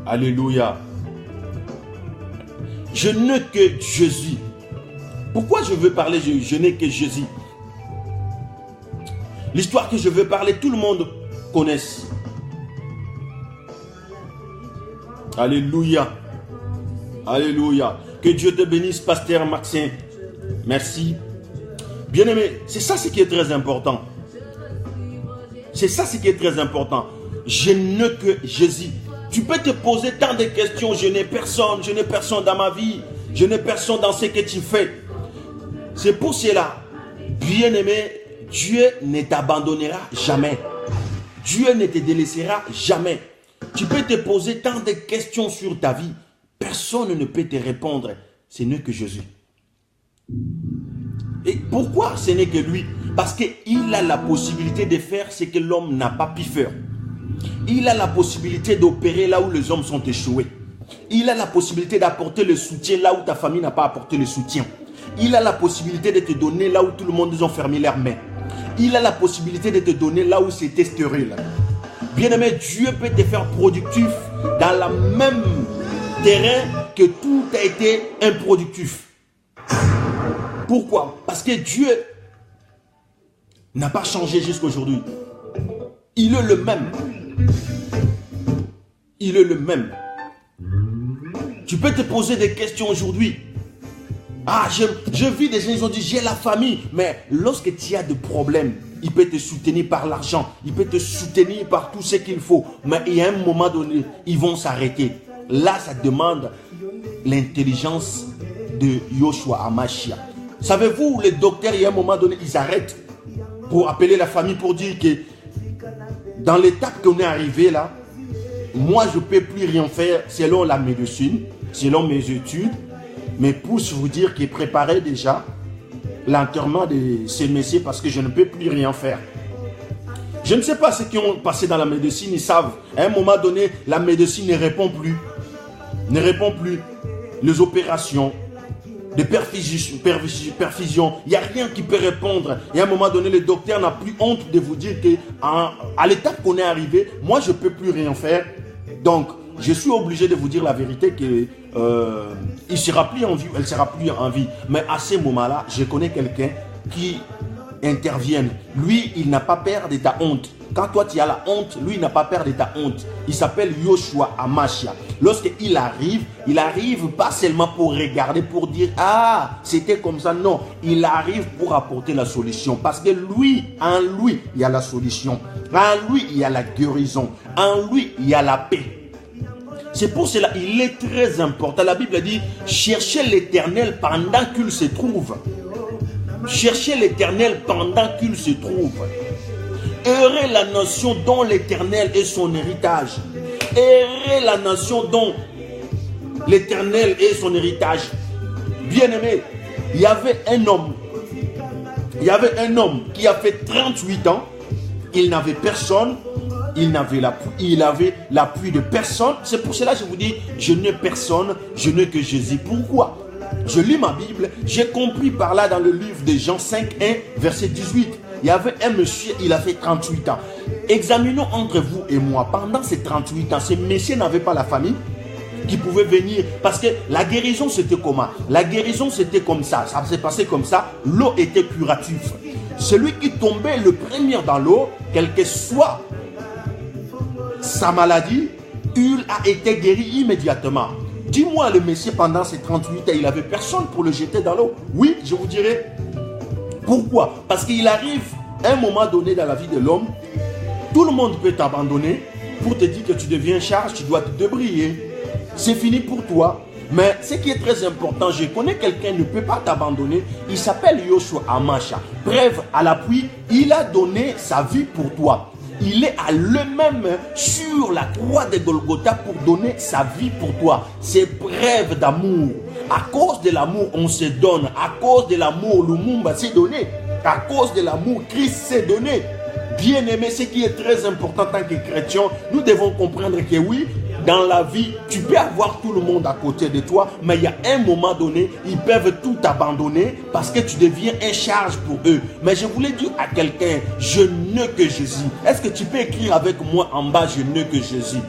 Alléluia. Je n'ai que Jésus. Pourquoi je veux parler je n'ai que Jésus? L'histoire que je veux parler, tout le monde connaît. Alléluia. Alléluia. Que Dieu te bénisse, pasteur Maxime. Merci. Bien-aimé, c'est ça ce qui est très important. C'est ça ce qui est très important. Je n'ai que Jésus. Tu peux te poser tant de questions. Je n'ai personne dans ma vie. Je n'ai personne dans ce que tu fais. C'est pour cela, bien-aimé, Dieu ne t'abandonnera jamais. Dieu ne te délaissera jamais. Tu peux te poser tant de questions sur ta vie. Personne ne peut te répondre. Ce n'est que Jésus. Et pourquoi ce n'est que lui? Parce qu'il a la possibilité de faire ce que l'homme n'a pas pu faire. Il a la possibilité d'opérer là où les hommes sont échoués. Il a la possibilité d'apporter le soutien là où ta famille n'a pas apporté le soutien. Il a la possibilité de te donner là où tout le monde ont fermé leurs mains. Il a la possibilité de te donner là où c'était stérile. Bien-aimé, Dieu peut te faire productif dans le même terrain que tout a été improductif. Pourquoi? Parce que Dieu n'a pas changé jusqu'à aujourd'hui. Il est le même. Il est le même. Tu peux te poser des questions aujourd'hui. Ah, je vis des gens, ils ont dit, j'ai la famille. Mais lorsque tu as des problèmes, il peut te soutenir par l'argent. Il peut te soutenir par tout ce qu'il faut. Mais il y a un moment donné, ils vont s'arrêter. Là, ça demande l'intelligence de Yoshua Amashia. Savez-vous, les docteurs, il y a un moment donné, ils arrêtent pour appeler la famille pour dire que dans l'étape qu'on est arrivé là, moi, je ne peux plus rien faire selon la médecine, selon mes études. Mais pour vous dire qu'il préparait déjà l'enterrement de ces messieurs parce que je ne peux plus rien faire. Je ne sais pas ceux qui ont passé dans la médecine, ils savent. À un moment donné, la médecine ne répond plus. Ne répond plus. Les opérations, de perfusion, il n'y a rien qui peut répondre. Et à un moment donné, le docteur n'a plus honte de vous dire qu'à l'étape qu'on est arrivé, moi, je ne peux plus rien faire. Donc, je suis obligé de vous dire la vérité que il sera plus en vie, elle sera plus en vie. Mais à ce moment-là, je connais quelqu'un qui intervient. Lui, il n'a pas peur de ta honte. Quand toi tu as la honte, lui il n'a pas peur de ta honte. Il s'appelle Yoshua Amashia. Lorsqu'il arrive pas seulement pour regarder, pour dire ah c'était comme ça. Non, il arrive pour apporter la solution. Parce que lui, en lui, il y a la solution. En lui, il y a la guérison. En lui, il y a la paix. C'est pour cela il est très important. La Bible dit cherchez l'Éternel pendant qu'il se trouve. Cherchez l'Éternel pendant qu'il se trouve. Heureux la nation dont l'Éternel est son héritage. Heureux la nation dont l'Éternel est son héritage. Bien-aimé, il y avait un homme. Il y avait un homme qui a fait 38 ans. Il n'avait personne. Il avait l'appui de personne. C'est pour cela que je vous dis, je n'ai personne, je n'ai que Jésus. Pourquoi? Je lis ma Bible, j'ai compris par là dans le livre de Jean 5, 1, verset 18. Il y avait un monsieur, il a fait 38 ans. Examinons entre vous et moi. Pendant ces 38 ans, ce monsieur n'avait pas la famille qui pouvait venir. Parce que la guérison, c'était comment? La guérison, c'était comme ça. Ça s'est passé comme ça. L'eau était curative. Celui qui tombait le premier dans l'eau, quel que soit sa maladie, il a été guéri immédiatement. Dis-moi, le monsieur, pendant ces 38 ans, il n'avait personne pour le jeter dans l'eau. Oui, je vous dirai. Pourquoi? Parce qu'il arrive un moment donné dans la vie de l'homme, tout le monde peut t'abandonner pour te dire que tu deviens charge, tu dois te débrouiller. C'est fini pour toi. Mais ce qui est très important, je connais quelqu'un qui ne peut pas t'abandonner. Il s'appelle Yoshua Amashia. Bref, à l'appui, il a donné sa vie pour toi. Il est à lui-même sur la croix de Golgotha pour donner sa vie pour toi. C'est preuve d'amour. À cause de l'amour, on se donne. À cause de l'amour, Lumumba s'est donné. À cause de l'amour, Christ s'est donné. Bien aimé, ce qui est très important en tant que chrétien, nous devons comprendre que oui, dans la vie, tu peux avoir tout le monde à côté de toi, mais il y a un moment donné, ils peuvent tout abandonner parce que tu deviens un charge pour eux. Mais je voulais dire à quelqu'un, je n'ai que Jésus. Est-ce que tu peux écrire avec moi en bas, je n'ai que Jésus?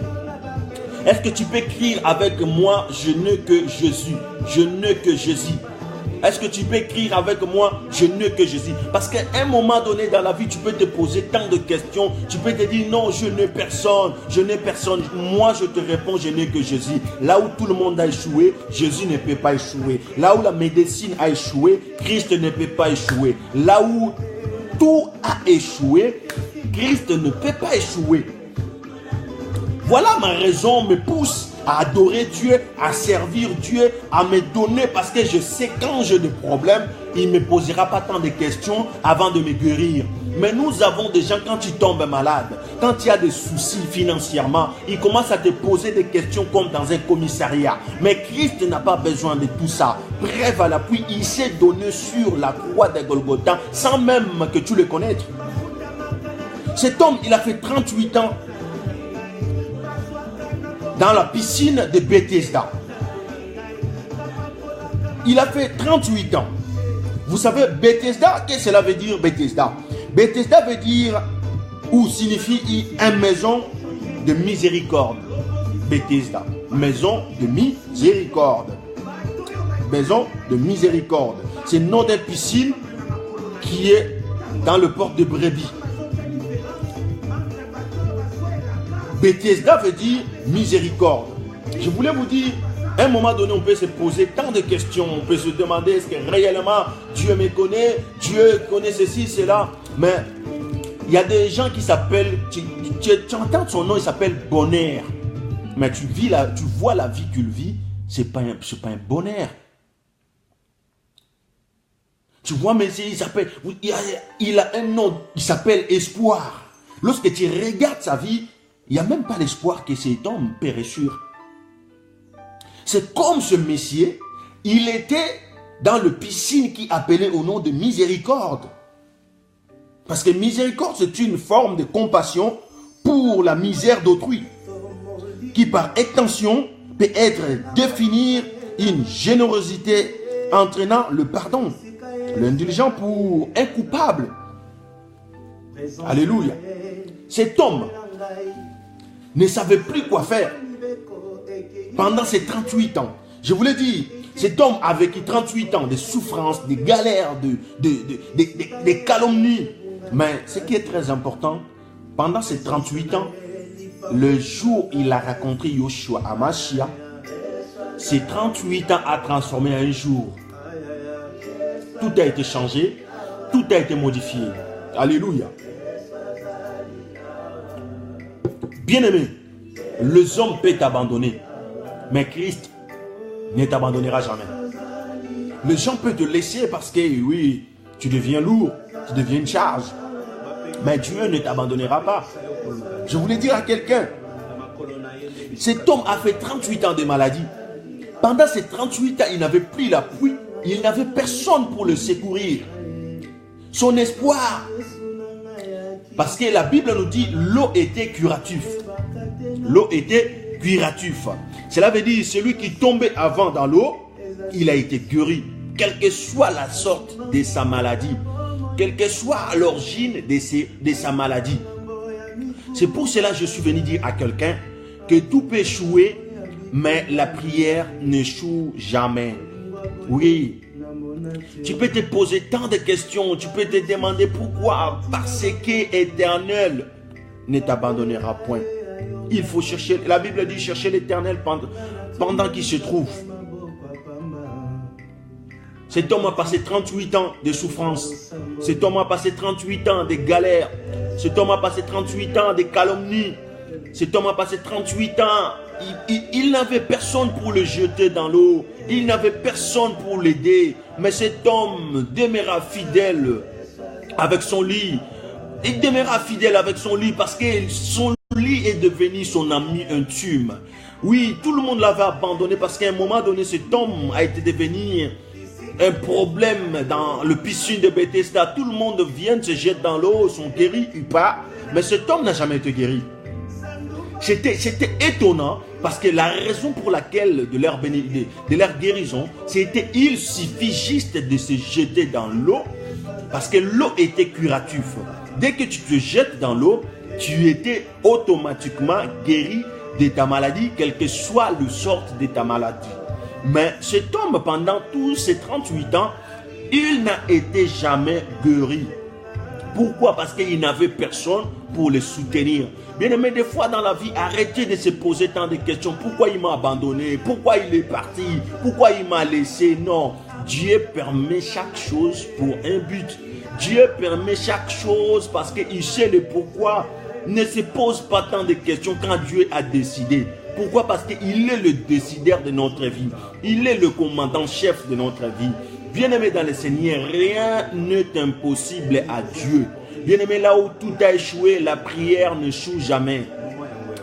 Est-ce que tu peux écrire avec moi, je n'ai que Jésus? Je n'ai que Jésus. Est-ce que tu peux écrire avec moi, je n'ai que Jésus? Parce qu'à un moment donné dans la vie, tu peux te poser tant de questions. Tu peux te dire, non, je n'ai personne. Je n'ai personne. Moi, je te réponds, je n'ai que Jésus. Là où tout le monde a échoué, Jésus ne peut pas échouer. Là où la médecine a échoué, Christ ne peut pas échouer. Là où tout a échoué, Christ ne peut pas échouer. Voilà ma raison me pousse à adorer Dieu, à servir Dieu, à me donner parce que je sais quand j'ai des problèmes, il ne me posera pas tant de questions avant de me guérir. Mais nous avons des gens, quand tu tombes malade, quand il y a des soucis financièrement, ils commencent à te poser des questions comme dans un commissariat. Mais Christ n'a pas besoin de tout ça. Bref, à l'appui, il s'est donné sur la croix de Golgotha sans même que tu le connaisses. Cet homme, il a fait 38 ans dans la piscine de Bethesda. Il a fait 38 ans. Vous savez, Bethesda, qu'est-ce que cela veut dire, Bethesda? Bethesda veut dire, ou signifie une maison de miséricorde. Bethesda, maison de miséricorde. Maison de miséricorde. C'est le nom d'une piscine qui est dans le port de Brebis. Bethesda veut dire miséricorde. Je voulais vous dire, à un moment donné, on peut se poser tant de questions. On peut se demander, est-ce que réellement Dieu me connaît? Dieu connaît ceci, cela. Mais il y a des gens qui s'appellent, tu entends son nom, il s'appelle Bonheur. Mais tu vois la vie qu'il vit, c'est pas un bonheur. Tu vois, mais il a un nom, il s'appelle Espoir. Lorsque tu regardes sa vie, il n'y a même pas l'espoir que cet homme périssure. C'est comme ce messier, il était dans le piscine qui appelait au nom de miséricorde. Parce que miséricorde, c'est une forme de compassion pour la misère d'autrui, qui par extension peut être définir une générosité entraînant le pardon, l'indulgence pour un coupable. Alléluia. Cet homme ne savait plus quoi faire pendant ces 38 ans. Je voulais dire, cet homme a vécu 38 ans de souffrances, de galères, de calomnies. Mais ce qui est très important, pendant ces 38 ans, le jour où il a rencontré Yoshua Amashia, ces 38 ans a transformé un jour. Tout a été changé, tout a été modifié. Alléluia. Bien-aimé, les hommes peuvent t'abandonner, mais Christ ne t'abandonnera jamais. Les gens peuvent te laisser parce que, oui, tu deviens lourd, tu deviens une charge, mais Dieu ne t'abandonnera pas. Je voulais dire à quelqu'un, cet homme a fait 38 ans de maladie. Pendant ces 38 ans, il n'avait plus l'appui, il n'avait personne pour le secourir. Son espoir, parce que la Bible nous dit l'eau était curatif. L'eau était curatif. Cela veut dire celui qui tombait avant dans l'eau, il a été guéri. Quelle que soit la sorte de sa maladie, quelle que soit l'origine de sa maladie. C'est pour cela que je suis venu dire à quelqu'un que tout peut échouer, mais la prière n'échoue jamais. Oui. Tu peux te poser tant de questions, tu peux te demander pourquoi, parce que l'Éternel ne t'abandonnera point. Il faut chercher, la Bible dit chercher l'Éternel pendant qu'il se trouve. Cet homme a passé 38 ans de souffrance. Cet homme a passé 38 ans de galères. Cet homme a passé 38 ans de calomnies. Cet homme a passé 38 ans. Il n'avait personne pour le jeter dans l'eau. Il n'avait personne pour l'aider. Mais cet homme demeura fidèle avec son lit. Il demeura fidèle avec son lit parce que son lit est devenu son ami intime. Oui, tout le monde l'avait abandonné parce qu'à un moment donné, cet homme a été devenu un problème dans le piscine de Bethesda. Tout le monde vient, se jette dans l'eau, sont guéris ou pas. Mais cet homme n'a jamais été guéri. C'était étonnant parce que la raison pour laquelle de leur guérison, c'était il suffit juste de se jeter dans l'eau parce que l'eau était curative. Dès que tu te jettes dans l'eau, tu étais automatiquement guéri de ta maladie, quelle que soit le sort de ta maladie. Mais cet homme, pendant tous ces 38 ans, il n'a été jamais guéri. Pourquoi? Parce qu'il n'avait personne pour le soutenir. Bien aimé, des fois dans la vie, arrêtez de se poser tant de questions. Pourquoi il m'a abandonné? Pourquoi il est parti? Pourquoi il m'a laissé? Non. Dieu permet chaque chose pour un but. Dieu permet chaque chose parce qu'il sait le pourquoi. Ne se pose pas tant de questions quand Dieu a décidé. Pourquoi? Parce qu'il est le décideur de notre vie. Il est le commandant-chef de notre vie. Bien-aimé dans le Seigneur, rien n'est impossible à Dieu. Bien-aimé, là où tout a échoué, la prière ne échoue jamais.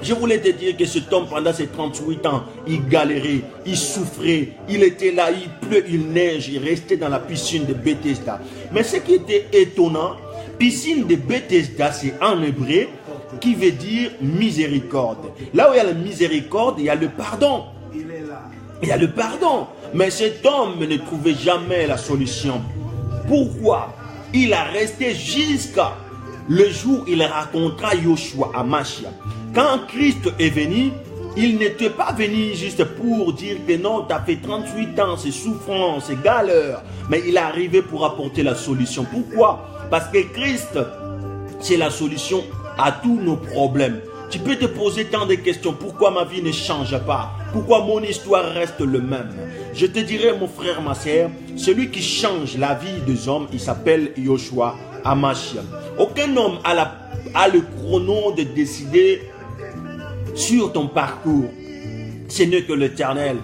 Je voulais te dire que cet homme, pendant ses 38 ans, il galérait, il souffrait, il était là, il pleut, il neige, il restait dans la piscine de Bethesda. Mais ce qui était étonnant, piscine de Bethesda, c'est en hébreu, qui veut dire miséricorde. Là où il y a la miséricorde, il y a le pardon. Il y a le pardon. Mais cet homme ne trouvait jamais la solution. Pourquoi? Il a resté jusqu'à le jour où il racontera Yoshua à Machia. Quand Christ est venu, il n'était pas venu juste pour dire que non, tu as fait 38 ans, c'est souffrant, c'est galère. Mais il est arrivé pour apporter la solution. Pourquoi? Parce que Christ, c'est la solution à tous nos problèmes. Tu peux te poser tant de questions. Pourquoi ma vie ne change pas? Pourquoi mon histoire reste le même? Je te dirais, mon frère, ma soeur, celui qui change la vie des hommes, il s'appelle Yoshua Hamashia. Aucun homme a le chrono de décider sur ton parcours. Ce n'est que l'Éternel.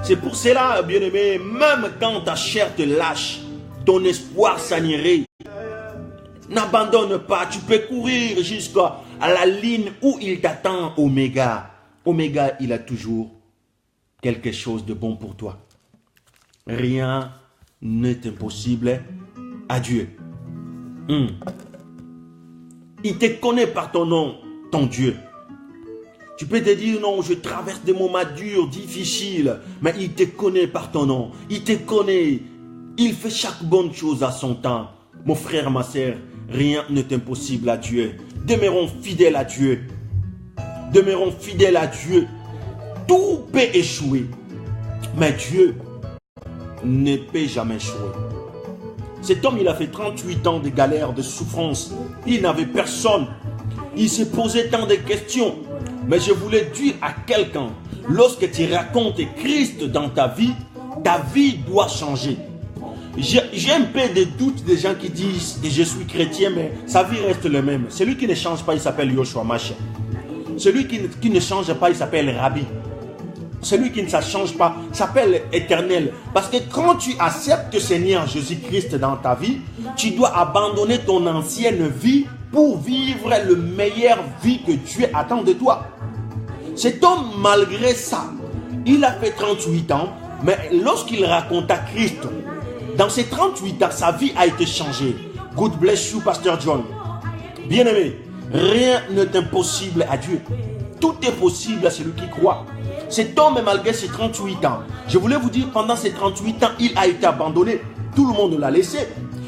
C'est pour cela, bien-aimé, même quand ta chair te lâche, ton espoir s'anirait. N'abandonne pas, tu peux courir jusqu'à la ligne où il t'attend, Oméga. Oméga, il a toujours quelque chose de bon pour toi. Rien n'est impossible à Dieu. Il te connaît par ton nom, ton Dieu. Tu peux te dire, non, je traverse des moments durs, difficiles, mais il te connaît par ton nom. Il te connaît. Il fait chaque bonne chose à son temps. Mon frère, ma soeur, rien n'est impossible à Dieu. Demeurons fidèles à Dieu. Demeurons fidèles à Dieu. Tout peut échouer, mais Dieu ne peut jamais échouer. Cet homme, il a fait 38 ans de galère, de souffrance. Il n'avait personne. Il se posait tant de questions. Mais je voulais dire à quelqu'un, lorsque tu racontes Christ dans ta vie doit changer. J'ai un peu de doute des gens qui disent que je suis chrétien, mais sa vie reste le même. Celui qui ne change pas, il s'appelle Yoshua Mashiach. Celui qui ne change pas, il s'appelle Rabbi. Celui qui ne change pas s'appelle Éternel. Parce que quand tu acceptes le Seigneur Jésus-Christ dans ta vie, tu dois abandonner ton ancienne vie pour vivre la meilleure vie que Dieu attend de toi. Cet homme, malgré ça, il a fait 38 ans, mais lorsqu'il raconta Christ, dans ces 38 ans, sa vie a été changée. God bless you, Pasteur John. Bien-aimé, rien n'est impossible à Dieu. Tout est possible à celui qui croit. Cet homme, malgré ses 38 ans, je voulais vous dire, pendant ces 38 ans, il a été abandonné. Tout le monde l'a laissé.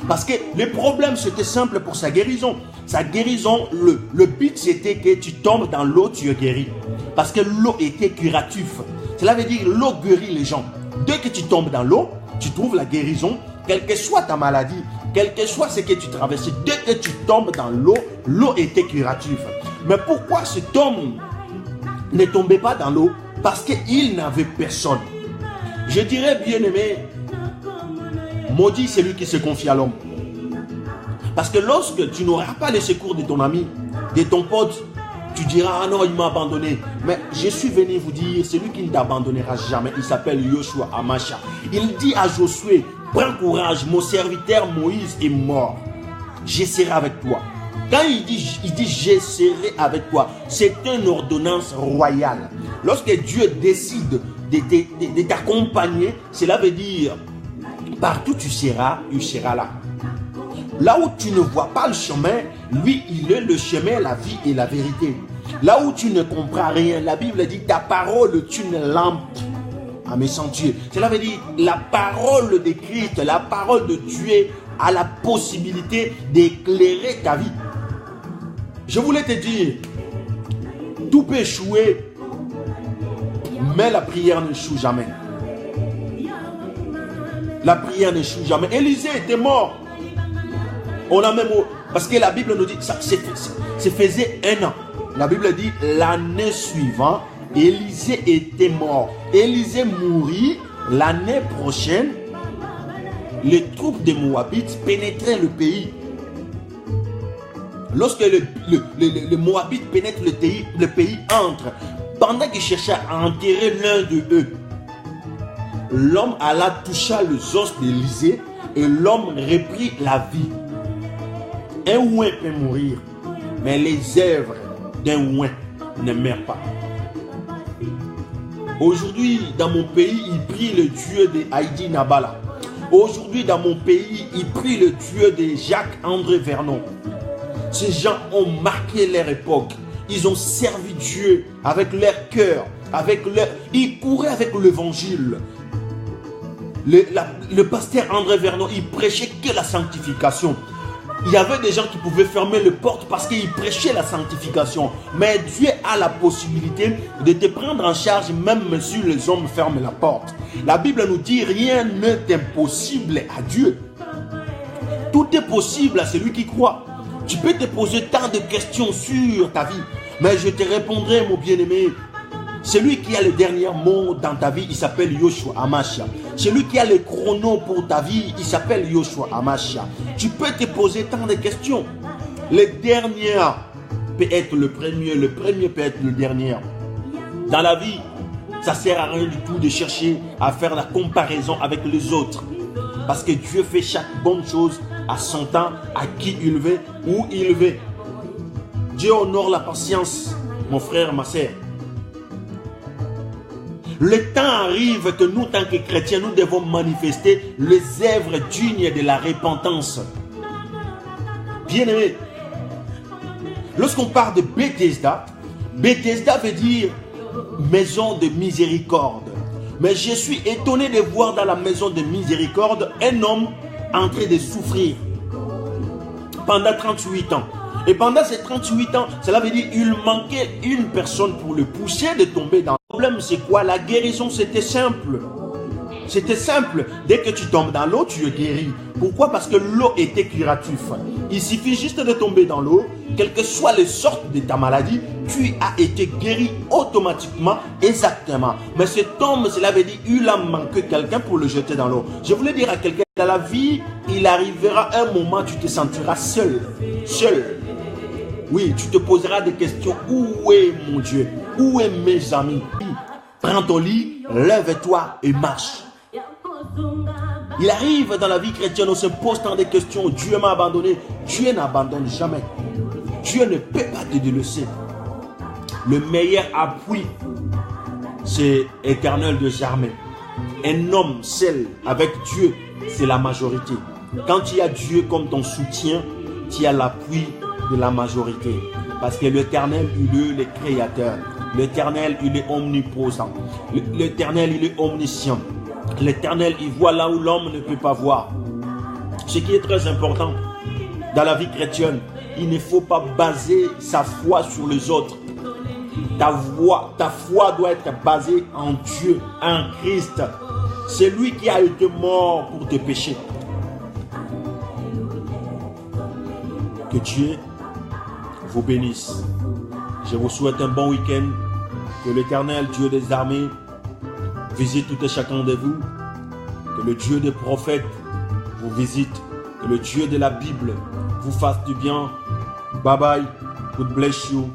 Parce que le problème, c'était simple pour sa guérison. Sa guérison, le but, c'était que tu tombes dans l'eau, tu es guéri. Parce que l'eau était curative. Cela veut dire l'eau guérit les gens. Dès que tu tombes dans l'eau, tu trouves la guérison, quelle que soit ta maladie, quel que soit ce que tu traverses. Dès que tu tombes dans l'eau, l'eau était curative. Mais pourquoi cet homme ne tombait pas dans l'eau? Parce qu'il n'avait personne. Je dirais, bien aimé, maudit celui qui se confie à l'homme. Parce que lorsque tu n'auras pas le secours de ton ami, de ton pote, tu diras, ah non, il m'a abandonné. Mais je suis venu vous dire, celui qui ne t'abandonnera jamais, il s'appelle Yoshua Hamashia. Il dit à Josué, prends courage, mon serviteur Moïse est mort. Je serai avec toi. Quand il dit je serai avec toi, c'est une ordonnance royale. Lorsque Dieu décide de t'accompagner, cela veut dire partout tu seras, il sera là. Là où tu ne vois pas le chemin, lui, il est le chemin, la vie et la vérité. Là où tu ne comprends rien, la Bible dit ta parole est une lampe à mes sentiers. Cela veut dire la parole de Christ, la parole de Dieu a la possibilité d'éclairer ta vie. Je voulais te dire, tout peut échouer, mais la prière n'échoue jamais. La prière n'échoue jamais. Élisée était mort. On a même, parce que la Bible nous dit, ça faisait 1 an. La Bible dit, l'année suivante, Élisée était mort. Élisée mourut. L'année prochaine, les troupes des Moabites pénétraient le pays. Lorsque les Moabites pénètrent le pays entre. Pendant qu'ils cherchaient à enterrer l'un de eux, l'homme alla toucher les os d'Élisée et l'homme reprit la vie. Un ouin peut mourir, mais les œuvres d'un ouin ne meurent pas. Aujourd'hui, dans mon pays, il prie le Dieu de Heidi Nabala. Aujourd'hui, dans mon pays, il prie le Dieu de Jacques-André Vernon. Ces gens ont marqué leur époque. Ils ont servi Dieu avec leur cœur, ils couraient avec l'évangile. Le pasteur André Vernon, il prêchait que la sanctification. Il y avait des gens qui pouvaient fermer les portes parce qu'ils prêchaient la sanctification. Mais Dieu a la possibilité de te prendre en charge même si les hommes ferment la porte. La Bible nous dit rien n'est impossible à Dieu. Tout est possible à celui qui croit. Tu peux te poser tant de questions sur ta vie, mais je te répondrai, mon bien-aimé. Celui qui a le dernier mot dans ta vie, il s'appelle Yoshua Amashia. Celui qui a le chrono pour ta vie, il s'appelle Yoshua Amashia. Tu peux te poser tant de questions. Le dernier peut être le premier peut être le dernier. Dans la vie, ça ne sert à rien du tout de chercher à faire la comparaison avec les autres. Parce que Dieu fait chaque bonne chose à son temps, à qui il veut, où il veut. Dieu honore la patience, mon frère, ma sœur. Le temps arrive que nous, tant que chrétiens, nous devons manifester les œuvres dignes de la repentance. Bien-aimé, lorsqu'on parle de Bethesda, Bethesda veut dire maison de miséricorde. Mais je suis étonné de voir dans la maison de miséricorde un homme en train de souffrir pendant 38 ans. Et pendant ces 38 ans, cela veut dire qu'il manquait une personne pour le pousser de tomber dans. Le problème, c'est quoi? La guérison, c'était simple. C'était simple. Dès que tu tombes dans l'eau, tu es guéri. Pourquoi? Parce que l'eau était curative. Il suffit juste de tomber dans l'eau, quelle que soit les sortes de ta maladie, tu as été guéri automatiquement, exactement. Mais cet homme, cela veut dire qu'il a manqué quelqu'un pour le jeter dans l'eau. Je voulais dire à quelqu'un, dans la vie, il arrivera un moment où tu te sentiras seul. Seul. Oui, tu te poseras des questions. Où est mon Dieu? Où est mes amis? Prends ton lit, lève-toi et marche. Il arrive dans la vie chrétienne, on se pose tant de questions. Dieu m'a abandonné. Dieu n'abandonne jamais. Dieu ne peut pas te délaisser. Le meilleur appui, c'est Éternel des armées. Un homme seul avec Dieu, c'est la majorité. Quand tu as Dieu comme ton soutien, tu as l'appui de la majorité. Parce que l'Éternel, il est le créateur. L'Éternel, il est omniposant. L'Éternel, il est omniscient. L'Éternel, il voit là où l'homme ne peut pas voir. Ce qui est très important dans la vie chrétienne, il ne faut pas baser sa foi sur les autres. Ta foi doit être basée en Dieu, en Christ. C'est lui qui a été mort pour tes péchés. Que Dieu vous bénisse. Je vous souhaite un bon week-end. Que l'Éternel, Dieu des armées, visite tout et chacun de vous. Que le Dieu des prophètes vous visite. Que le Dieu de la Bible vous fasse du bien. Bye bye. God bless you.